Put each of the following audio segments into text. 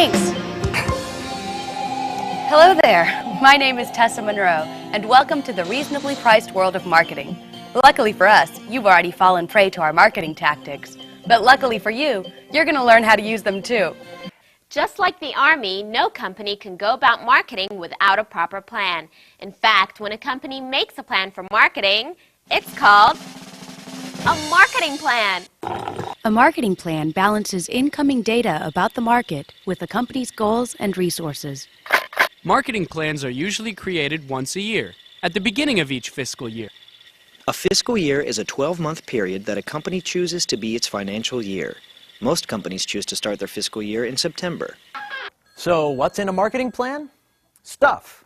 Thanks. Hello there. My name is Tessa Monroe, and welcome to the reasonably priced world of marketing. Luckily for us, you've already fallen prey to our marketing tactics. But luckily for you, you're going to learn how to use them too. Just like the Army, no company can go about marketing without a proper plan. In fact, when a company makes a plan for marketing, it's called a marketing plan. A marketing plan balances incoming data about the market with the company's goals and resources. Marketing plans are usually created once a year, at the beginning of each fiscal year. A fiscal year is a 12-month period that a company chooses to be its financial year. Most companies choose to start their fiscal year in September. So what's in a marketing plan? Stuff.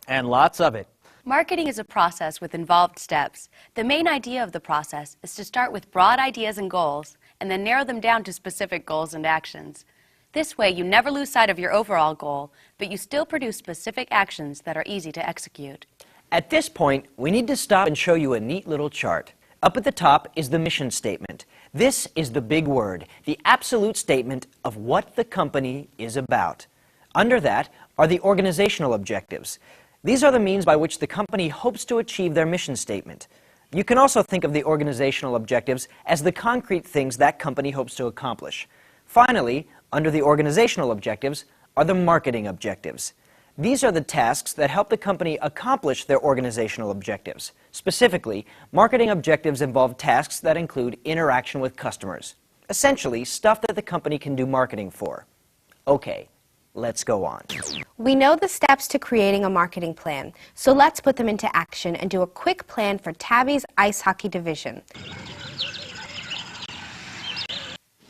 And lots of it. Marketing is a process with involved steps. The main idea of the process is to start with broad ideas and goals, and then narrow them down to specific goals and actions. This way, you never lose sight of your overall goal, but you still produce specific actions that are easy to execute. At this point, we need to stop and show you a neat little chart. Up at the top is the mission statement. This is the big word, the absolute statement of what the company is about. Under that are the organizational objectives. These are the means by which the company hopes to achieve their mission statement. You can also think of the organizational objectives as the concrete things that company hopes to accomplish. Finally, under the organizational objectives are the marketing objectives. These are the tasks that help the company accomplish their organizational objectives. Specifically, marketing objectives involve tasks that include interaction with customers. Essentially, stuff that the company can do marketing for. Okay, let's go on. We know the steps to creating a marketing plan, so let's put them into action and do a quick plan for Tabby's ice hockey division.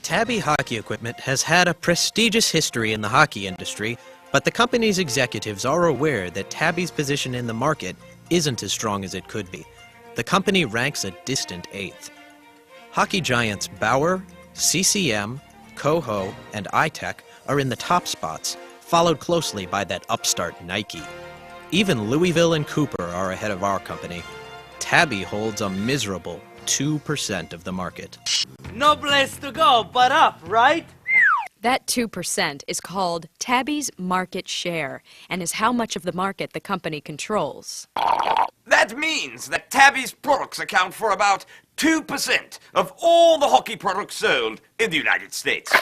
Tabby Hockey Equipment has had a prestigious history in the hockey industry, but the company's executives are aware that Tabby's position in the market isn't as strong as it could be. The company ranks a distant 8th. Hockey giants Bauer, CCM, Coho, and iTech are in the top spots, followed closely by that upstart Nike. Even Louisville and Cooper are ahead of our company. Tabby holds a miserable 2% of the market. No place to go but up, right? That 2% is called Tabby's market share and is how much of the market the company controls. That means that Tabby's products account for about 2% of all the hockey products sold in the United States.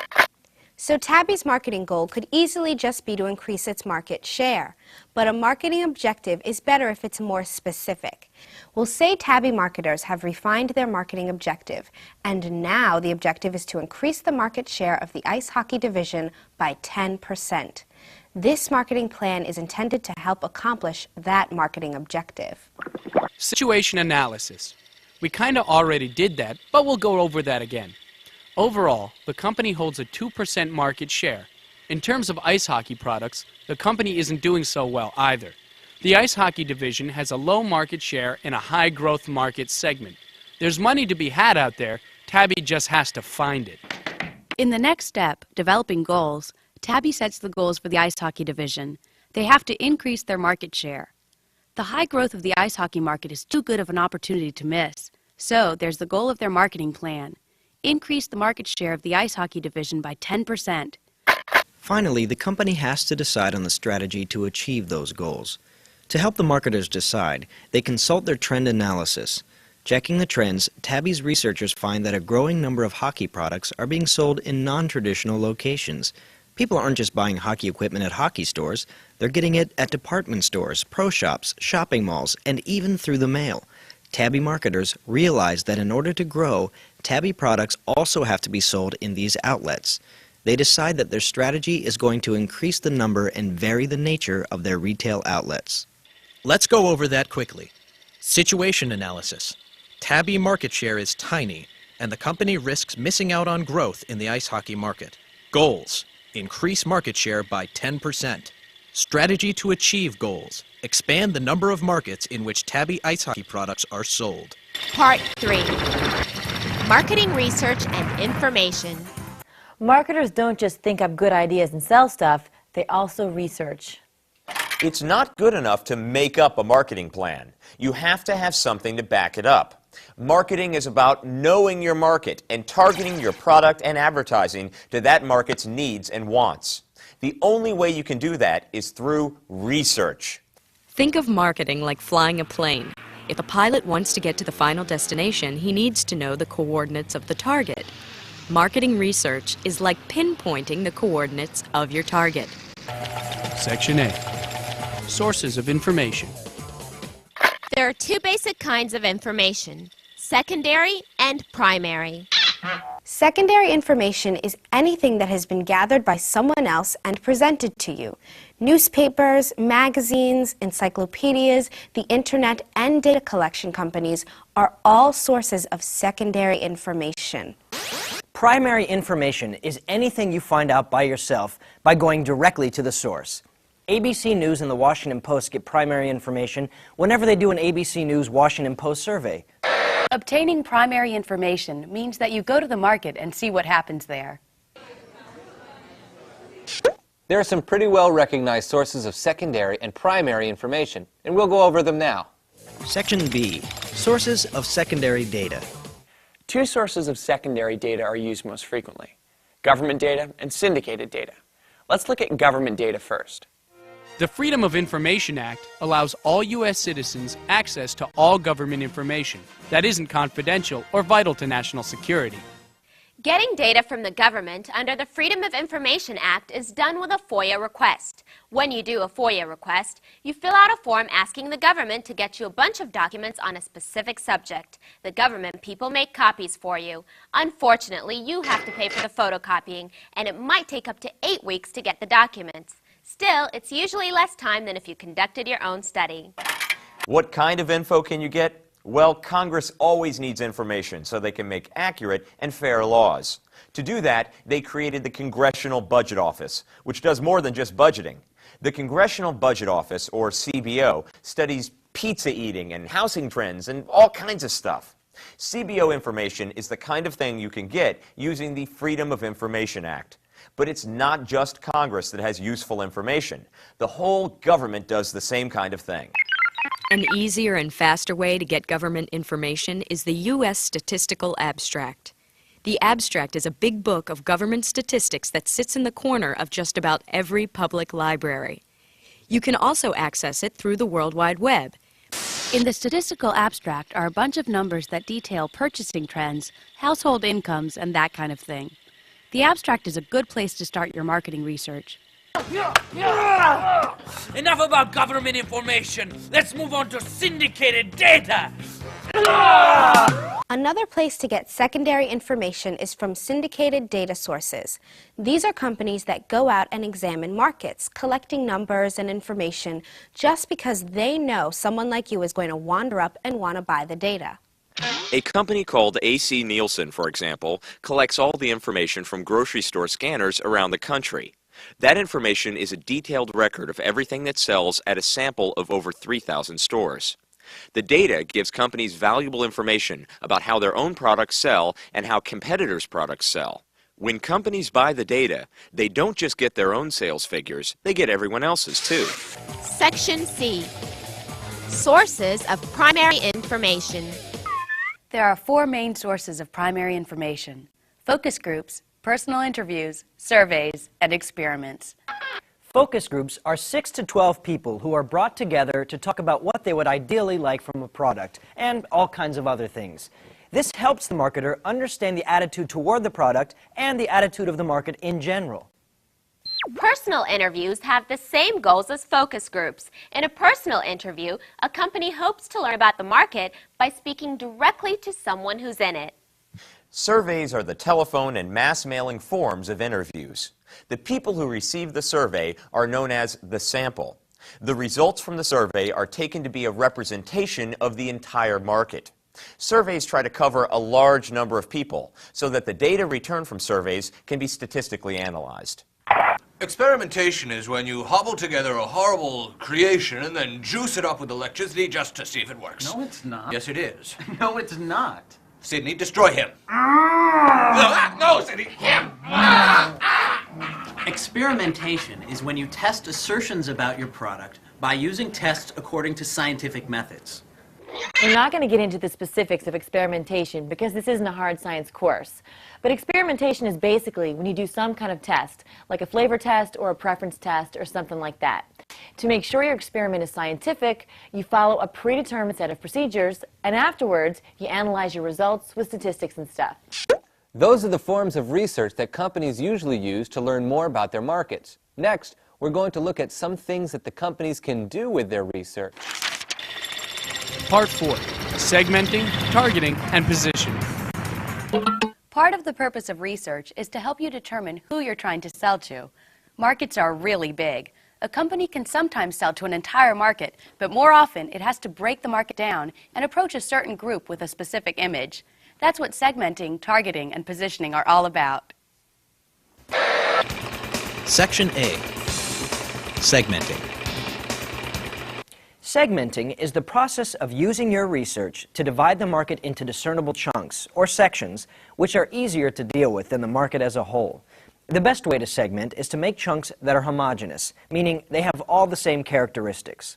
So Tabby's marketing goal could easily just be to increase its market share. But a marketing objective is better if it's more specific. We'll say Tabby marketers have refined their marketing objective, and now the objective is to increase the market share of the ice hockey division by 10%. This marketing plan is intended to help accomplish that marketing objective. Situation analysis. We kind of already did that, but we'll go over that again. Overall, the company holds a 2% market share. In terms of ice hockey products, the company isn't doing so well either. The ice hockey division has a low market share in a high-growth market segment. There's money to be had out there. Tabby just has to find it. In the next step, developing goals, Tabby sets the goals for the ice hockey division. They have to increase their market share. The high growth of the ice hockey market is too good of an opportunity to miss. So there's the goal of their marketing plan. Increase the market share of the ice hockey division by 10%. Finally, the company has to decide on the strategy to achieve those goals. To help the marketers decide, they consult their trend analysis. Checking the trends, Tabby's researchers find that a growing number of hockey products are being sold in non-traditional locations. People aren't just buying hockey equipment at hockey stores, they're getting it at department stores, pro shops, shopping malls, and even through the mail. Tabby marketers realize that in order to grow, Tabby products also have to be sold in these outlets. They decide that their strategy is going to increase the number and vary the nature of their retail outlets. Let's go over that quickly. Situation analysis. Tabby market share is tiny, and the company risks missing out on growth in the ice hockey market. Goals. Increase market share by 10%. Strategy to achieve goals. Expand the number of markets in which Tabby ice hockey products are sold. Part 3. Marketing research and information. Marketers don't just think up good ideas and sell stuff, they also research. It's not good enough to make up a marketing plan. You have to have something to back it up. Marketing is about knowing your market and targeting your product and advertising to that market's needs and wants. The only way you can do that is through research. Think of marketing like flying a plane. If a pilot wants to get to the final destination, he needs to know the coordinates of the target. Marketing research is like pinpointing the coordinates of your target. Section A. Sources of information. There are two basic kinds of information: secondary and primary. Secondary information is anything that has been gathered by someone else and presented to you. Newspapers, magazines, encyclopedias, the internet, and data collection companies are all sources of secondary information. Primary information is anything you find out by yourself by going directly to the source. ABC News and the Washington Post get primary information whenever they do an ABC News Washington Post survey. Obtaining primary information means that you go to the market and see what happens there. There are some pretty well recognized sources of secondary and primary information, and we'll go over them now. Section B. Sources of secondary data. Two sources of secondary data are used most frequently: government data and syndicated data. Let's look at government data first. The Freedom of Information Act allows all U.S. citizens access to all government information that isn't confidential or vital to national security. Getting data from the government under the Freedom of Information Act is done with a FOIA request. When you do a FOIA request, you fill out a form asking the government to get you a bunch of documents on a specific subject. The government people make copies for you. Unfortunately, you have to pay for the photocopying, and it might take up to 8 weeks to get the documents. Still, it's usually less time than if you conducted your own study. What kind of info can you get? Well, Congress always needs information so they can make accurate and fair laws. To do that, they created the Congressional Budget Office, which does more than just budgeting. The Congressional Budget Office, or CBO, studies pizza eating and housing trends and all kinds of stuff. CBO information is the kind of thing you can get using the Freedom of Information Act. But it's not just Congress that has useful information. The whole government does the same kind of thing. An easier and faster way to get government information is the U.S. Statistical Abstract. The abstract is a big book of government statistics that sits in the corner of just about every public library. You can also access it through the World Wide Web. In the statistical abstract are a bunch of numbers that detail purchasing trends, household incomes, and that kind of thing. The abstract is a good place to start your marketing research. Enough about government information. Let's move on to syndicated data. Another place to get secondary information is from syndicated data sources. These are companies that go out and examine markets, collecting numbers and information just because they know someone like you is going to wander up and want to buy the data. A company called AC Nielsen, for example, collects all the information from grocery store scanners around the country. That information is a detailed record of everything that sells at a sample of over 3,000 stores. The data gives companies valuable information about how their own products sell and how competitors' products sell. When companies buy the data, they don't just get their own sales figures, they get everyone else's too. Section C. Sources of primary information. There are 4 main sources of primary information: focus groups, personal interviews, surveys, and experiments. Focus groups are 6 to 12 people who are brought together to talk about what they would ideally like from a product and all kinds of other things. This helps the marketer understand the attitude toward the product and the attitude of the market in general. Personal interviews have the same goals as focus groups. In a personal interview, a company hopes to learn about the market by speaking directly to someone who's in it. Surveys are the telephone and mass mailing forms of interviews. The people who receive the survey are known as the sample. The results from the survey are taken to be a representation of the entire market. Surveys try to cover a large number of people so that the data returned from surveys can be statistically analyzed. Experimentation is when you hobble together a horrible creation and then juice it up with electricity just to see if it works. No, it's not. Yes, it is. No, it's not. Sidney, destroy him. No, Sidney, him! Experimentation is when you test assertions about your product by using tests according to scientific methods. We're not going to get into the specifics of experimentation because this isn't a hard science course. But experimentation is basically when you do some kind of test, like a flavor test or a preference test or something like that. To make sure your experiment is scientific, you follow a predetermined set of procedures, and afterwards, you analyze your results with statistics and stuff. Those are the forms of research that companies usually use to learn more about their markets. Next, we're going to look at some things that the companies can do with their research. Part 4. Segmenting, targeting, and positioning. Part of the purpose of research is to help you determine who you're trying to sell to. Markets are really big. A company can sometimes sell to an entire market, but more often it has to break the market down and approach a certain group with a specific image. That's what segmenting, targeting, and positioning are all about. Section A. Segmenting. Segmenting is the process of using your research to divide the market into discernible chunks, or sections, which are easier to deal with than the market as a whole. The best way to segment is to make chunks that are homogeneous, meaning they have all the same characteristics.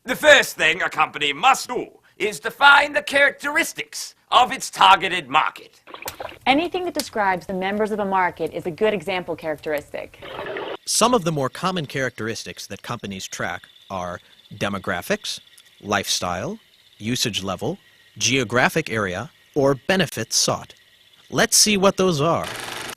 The first thing a company must do is define the characteristics of its targeted market. Anything that describes the members of a market is a good example characteristic. Some of the more common characteristics that companies track are demographics, lifestyle, usage level, geographic area, or benefits sought. Let's see what those are.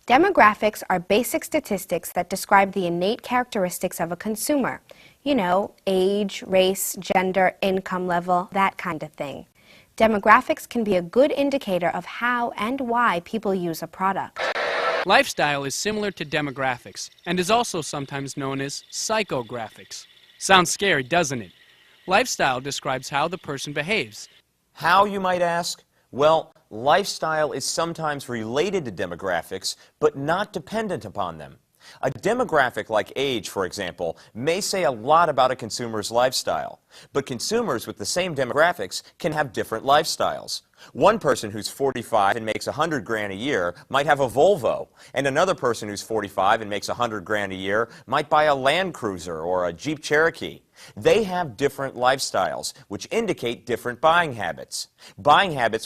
Demographics are basic statistics that describe the innate characteristics of a consumer. You know, age, race, gender, income level, that kind of thing. Demographics can be a good indicator of how and why people use a product. Lifestyle is similar to demographics and is also sometimes known as psychographics. Sounds scary, doesn't it? Lifestyle describes how the person behaves. How, you might ask? Well, lifestyle is sometimes related to demographics, but not dependent upon them. A demographic like age, for example, may say a lot about a consumer's lifestyle, but consumers with the same demographics can have different lifestyles. One person who's 45 and makes $100,000 a year might have a Volvo, and another person who's 45 and makes $100,000 a year might buy a Land Cruiser or a Jeep Cherokee. They have different lifestyles, which indicate different buying habits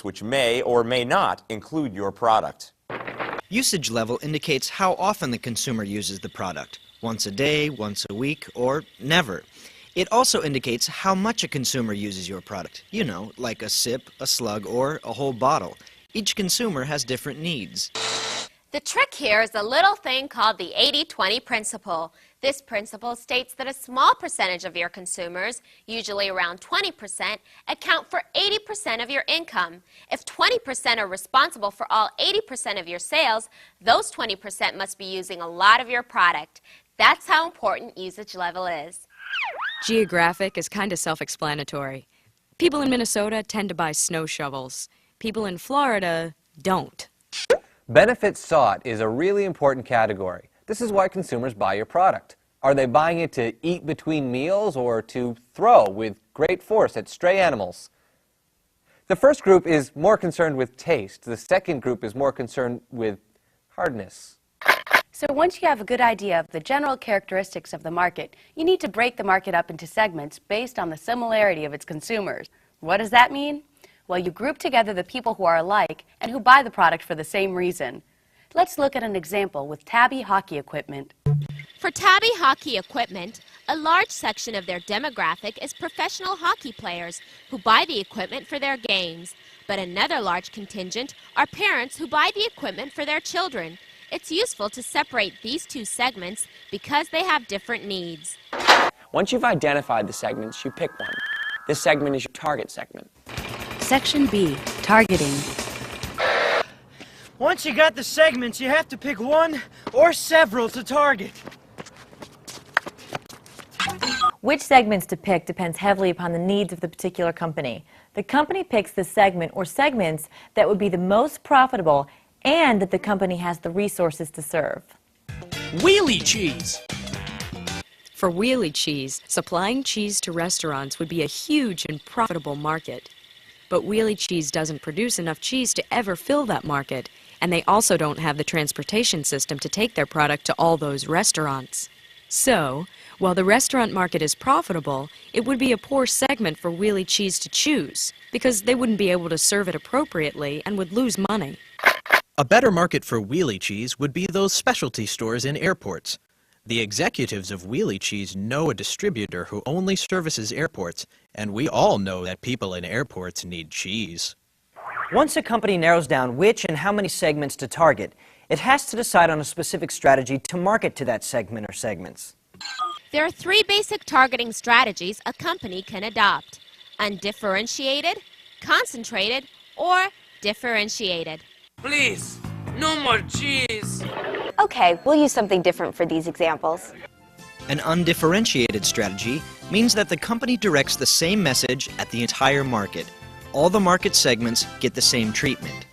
which may or may not include your product. Usage level indicates how often the consumer uses the product, once a day, once a week, or never. It also indicates how much a consumer uses your product, you know, like a sip, a slug, or a whole bottle. Each consumer has different needs. The trick here is a little thing called the 80-20 principle. This principle states that a small percentage of your consumers, usually around 20%, account for 80% of your income. If 20% are responsible for all 80% of your sales, those 20% must be using a lot of your product. That's how important usage level is. Geographic is kind of self-explanatory. People in Minnesota tend to buy snow shovels. People in Florida don't. Benefits sought is a really important category. This is why consumers buy your product. Are they buying it to eat between meals or to throw with great force at stray animals? The first group is more concerned with taste. The second group is more concerned with hardness. So once you have a good idea of the general characteristics of the market, you need to break the market up into segments based on the similarity of its consumers. What does that mean? Well, you group together the people who are alike and who buy the product for the same reason. Let's look at an example with Tabby hockey equipment. For Tabby hockey equipment, a large section of their demographic is professional hockey players who buy the equipment for their games. But another large contingent are parents who buy the equipment for their children. It's useful to separate these two segments because they have different needs. Once you've identified the segments, you pick one. This segment is your target segment. Section B, targeting. Once you got the segments, you have to pick one or several to target. Which segments to pick depends heavily upon the needs of the particular company. The company picks the segment or segments that would be the most profitable and that the company has the resources to serve. Wheelie cheese. For wheelie cheese, supplying cheese to restaurants would be a huge and profitable market. But wheelie cheese doesn't produce enough cheese to ever fill that market, and they also don't have the transportation system to take their product to all those restaurants. So, While the restaurant market is profitable, it would be a poor segment for Wheelie Cheese to choose because they wouldn't be able to serve it appropriately and would lose money. A better market for Wheelie Cheese would be those specialty stores in airports. The executives of Wheelie Cheese know a distributor who only services airports, and we all know that people in airports need cheese. Once a company narrows down which and how many segments to target, it has to decide on a specific strategy to market to that segment or segments. There are 3 basic targeting strategies a company can adopt: undifferentiated, concentrated, or differentiated. Please, no more cheese. Okay, we'll use something different for these examples. An undifferentiated strategy means that the company directs the same message at the entire market. All the market segments get the same treatment.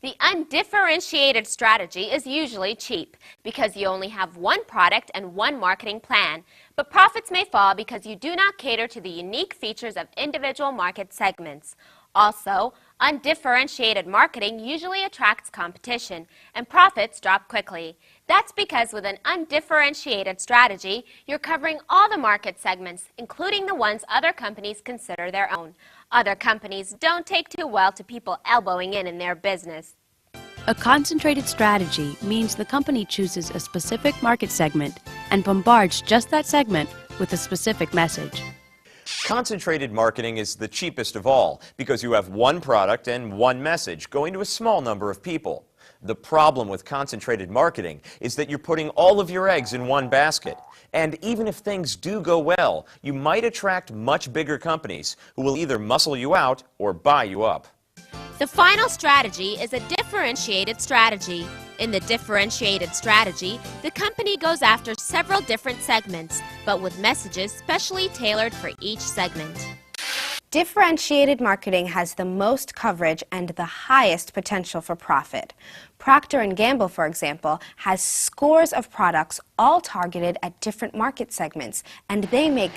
The undifferentiated strategy is usually cheap because you only have one product and one marketing plan, but profits may fall because you do not cater to the unique features of individual market segments. Also, undifferentiated marketing usually attracts competition, and profits drop quickly. That's because with an undifferentiated strategy, you're covering all the market segments, including the ones other companies consider their own. Other companies don't take too well to people elbowing in their business. A concentrated strategy means the company chooses a specific market segment and bombards just that segment with a specific message. Concentrated marketing is the cheapest of all because you have one product and one message going to a small number of people. The problem with concentrated marketing is that you're putting all of your eggs in one basket. And even if things do go well, you might attract much bigger companies who will either muscle you out or buy you up. The final strategy is a differentiated strategy. In the differentiated strategy, the company goes after several different segments, but with messages specially tailored for each segment. Differentiated marketing has the most coverage and the highest potential for profit. Procter & Gamble, for example, has scores of products all targeted at different market segments, and they make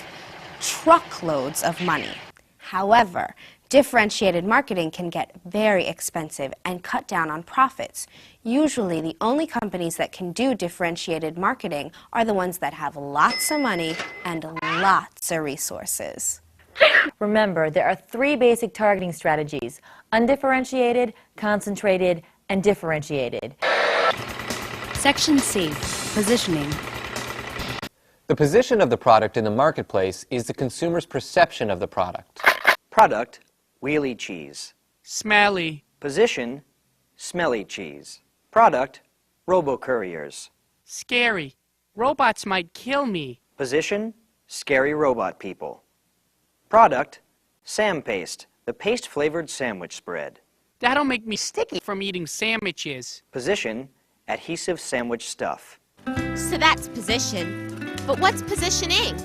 truckloads of money. However, differentiated marketing can get very expensive and cut down on profits. Usually, the only companies that can do differentiated marketing are the ones that have lots of money and lots of resources. Remember, there are 3 basic targeting strategies: undifferentiated, concentrated, and differentiated. Section C, positioning. The position of the product in the marketplace is the consumer's perception of the product. Product, Wheelie Cheese. Smelly. Position, Smelly Cheese. Product, Robo-Couriers. Scary. Robots might kill me. Position, Scary Robot People. Product, Sam Paste, the paste-flavored sandwich spread. That'll make me sticky from eating sandwiches. Position, Adhesive Sandwich Stuff. So that's position. But what's positioning?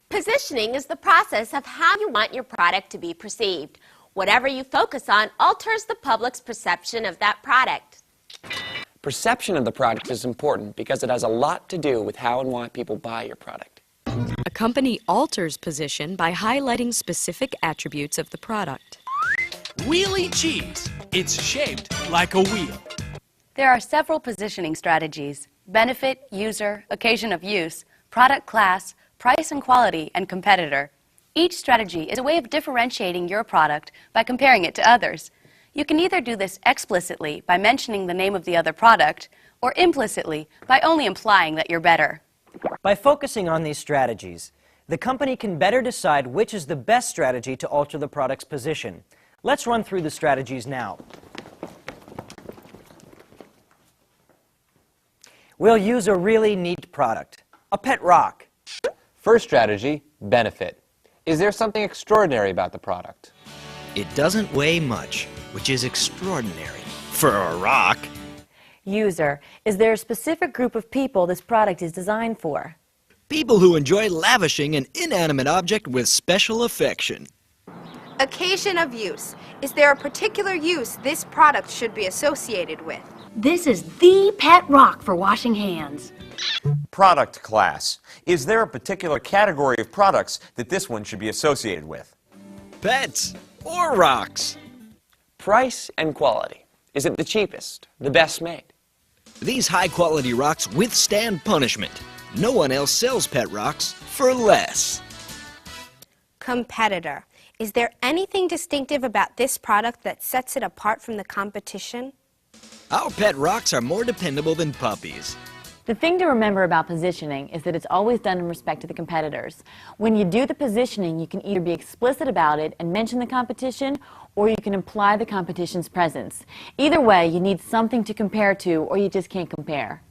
Positioning is the process of how you want your product to be perceived. Whatever you focus on alters the public's perception of that product. Perception of the product is important because it has a lot to do with how and why people buy your product. A company alters position by highlighting specific attributes of the product. Wheelie Cheese. It's shaped like a wheel. There are several positioning strategies: benefit, user, occasion of use, product class, price and quality, and competitor. Each strategy is a way of differentiating your product by comparing it to others. You can either do this explicitly by mentioning the name of the other product, or implicitly by only implying that you're better. By focusing on these strategies, the company can better decide which is the best strategy to alter the product's position. Let's run through the strategies now. We'll use a really neat product, a pet rock. First strategy, benefit. Is there something extraordinary about the product? It doesn't weigh much, which is extraordinary for a rock. User, is there a specific group of people this product is designed for? People who enjoy lavishing an inanimate object with special affection. Occasion of use. Is there a particular use this product should be associated with? This is the pet rock for washing hands. Product class. Is there a particular category of products that this one should be associated with? Pets or rocks. Price and quality. Is it the cheapest, the best made? These high-quality rocks withstand punishment. No one else sells pet rocks for less. Competitor. Is there anything distinctive about this product that sets it apart from the competition? Our pet rocks are more dependable than puppies. The thing to remember about positioning is that it's always done in respect to the competitors. When you do the positioning, you can either be explicit about it and mention the competition, or you can imply the competition's presence. Either way, you need something to compare to, or you just can't compare.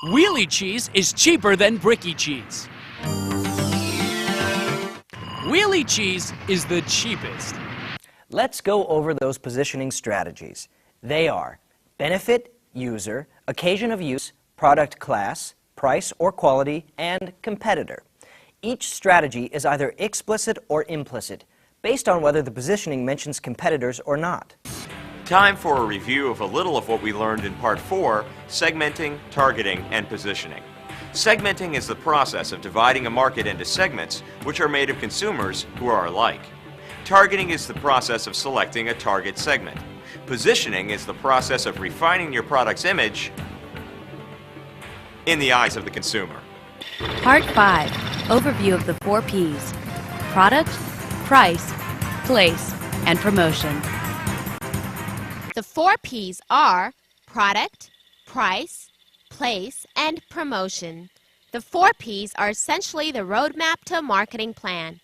Wheelie cheese is cheaper than bricky cheese. Wheelie cheese is the cheapest. Let's go over those positioning strategies. They are benefit, user, occasion of use, product class, price or quality, and competitor. Each strategy is either explicit or implicit, based on whether the positioning mentions competitors or not. Time for a review of a little of what we learned in Part 4, segmenting, targeting, and positioning. Segmenting is the process of dividing a market into segments which are made of consumers who are alike. Targeting is the process of selecting a target segment. Positioning is the process of refining your product's image in the eyes of the consumer. Part 5. Overview of the 4 Ps. Product, price, place, and promotion. The 4 Ps are product, price, place, and promotion. The 4 Ps are essentially the roadmap to a marketing plan.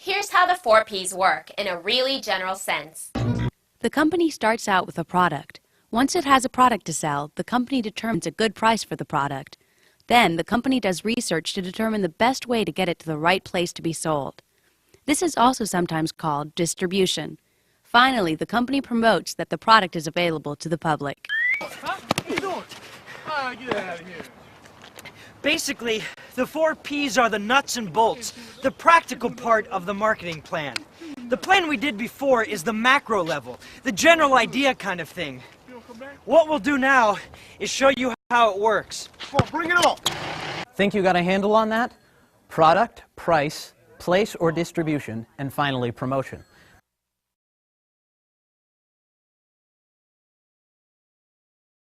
Here's how the 4 Ps work in a really general sense. The company starts out with a product. Once it has a product to sell, the company determines a good price for the product. Then, the company does research to determine the best way to get it to the right place to be sold. This is also sometimes called distribution. Finally, the company promotes that the product is available to the public. Basically, the 4 Ps are the nuts and bolts, the practical part of the marketing plan. The plan we did before is the macro level, the general idea kind of thing. What we'll do now is show you how it works. Bring it on! Think you got a handle on that? Product, price, place or distribution, and finally promotion.